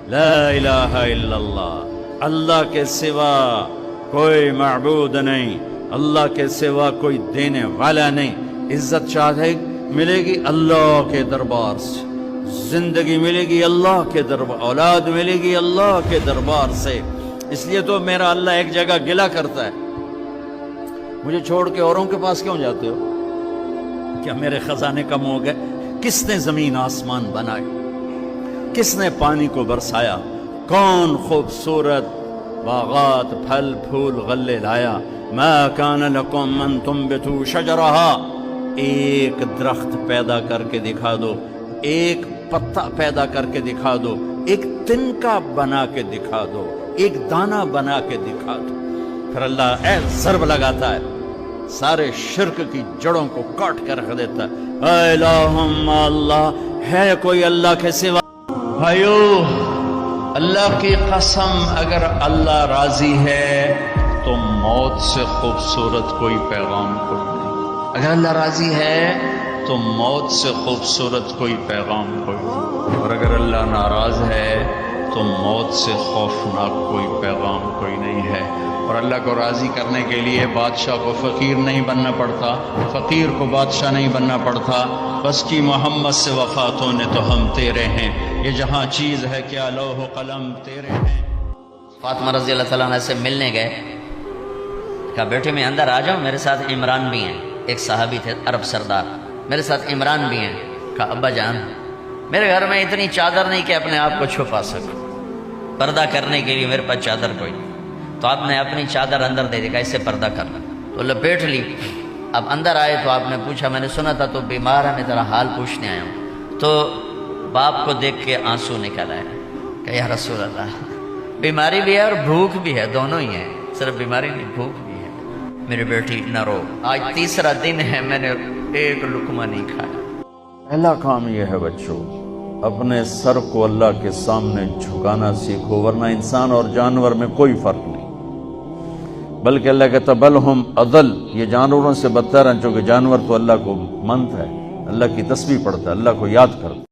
لا الہ الا اللہ، اللہ کے سوا کوئی معبود نہیں، اللہ کے سوا کوئی دینے والا نہیں۔ عزت چاہے ملے گی اللہ کے دربار سے، زندگی ملے گی اللہ کے دربار، اولاد ملے گی اللہ کے دربار سے۔ اس لیے تو میرا اللہ ایک جگہ گلہ کرتا ہے، مجھے چھوڑ کے اوروں کے پاس کیوں جاتے ہو؟ کیا میرے خزانے کم ہو گئے؟ کس نے زمین آسمان بنائے؟ کس نے پانی کو برسایا؟ کون خوبصورت باغات پھل پھول غلے لایا؟ ما کان لکم ان تنبتوا شجرہا، ایک درخت پیدا کر کے دکھا دو، ایک پتا پیدا کر کے دکھا دو، ایک تنکا بنا کے دکھا دو، ایک دانہ بنا کے دکھا دو۔ پھر اللہ ضرب لگاتا ہے، سارے شرک کی جڑوں کو کاٹ کر رکھ دیتا ہے۔ اے الہم اللہ، ہے کوئی اللہ کے سوا؟ بھائیو، اللہ کی قسم، اگر اللہ راضی ہے تو موت سے خوبصورت کوئی پیغام کوئی نہیں۔ اگر اللہ راضی ہے تو موت سے خوبصورت کوئی پیغام کوئی نہیں، اور اگر اللہ ناراض ہے تو موت سے خوفناک کوئی پیغام کوئی نہیں ہے۔ اور اللہ کو راضی کرنے کے لیے بادشاہ کو فقیر نہیں بننا پڑتا، فقیر کو بادشاہ نہیں بننا پڑتا، بس کی محمد سے وفات ہونے تو ہم تیرے ہیں، یہ جہاں چیز ہے کیا لوح و قلم تیرے ہیں۔ فاطمہ رضی اللہ تعالیٰ عنہ سے ملنے گئے، کہا بیٹے میں اندر آ جاؤں، میرے ساتھ عمران بھی ہیں، ایک صحابی تھے عرب سردار، میرے ساتھ عمران بھی ہیں۔ کہا ابا جان، میرے گھر میں اتنی چادر نہیں کہ اپنے آپ کو چھپا سکوں، پردہ کرنے کے لیے میرے پاس چادر کوئی نہیں، تو آپ نے اپنی چادر اندر دے دی، کہا اس سے پردہ کرنا، تو لپیٹ لی۔ اب اندر آئے تو آپ نے پوچھا، میں نے سنا تھا تو بیمار ہے، میں تیرا حال پوچھنے آیا ہوں۔ تو باپ کو دیکھ کے آنسو نکل آئے، کہ یا رسول اللہ، بیماری بھی ہے اور بھوک بھی ہے، دونوں ہی ہیں، صرف بیماری نہیں بھوک بھی ہے۔ میری بیٹی نہ رو، آج تیسرا دن ہے میں نے ایک لقمہ نہیں کھایا۔ پہلا کام یہ ہے بچوں، اپنے سر کو اللہ کے سامنے جھکانا سیکھو، ورنہ انسان اور جانور میں کوئی فرق نہیں، بلکہ اللہ کہتا بل ہم اضل، یہ جانوروں سے بدتر ہیں، چونکہ جانور تو اللہ کو منت ہے، اللہ کی تسبیح پڑھتا ہے، اللہ کو یاد کرتا ہے۔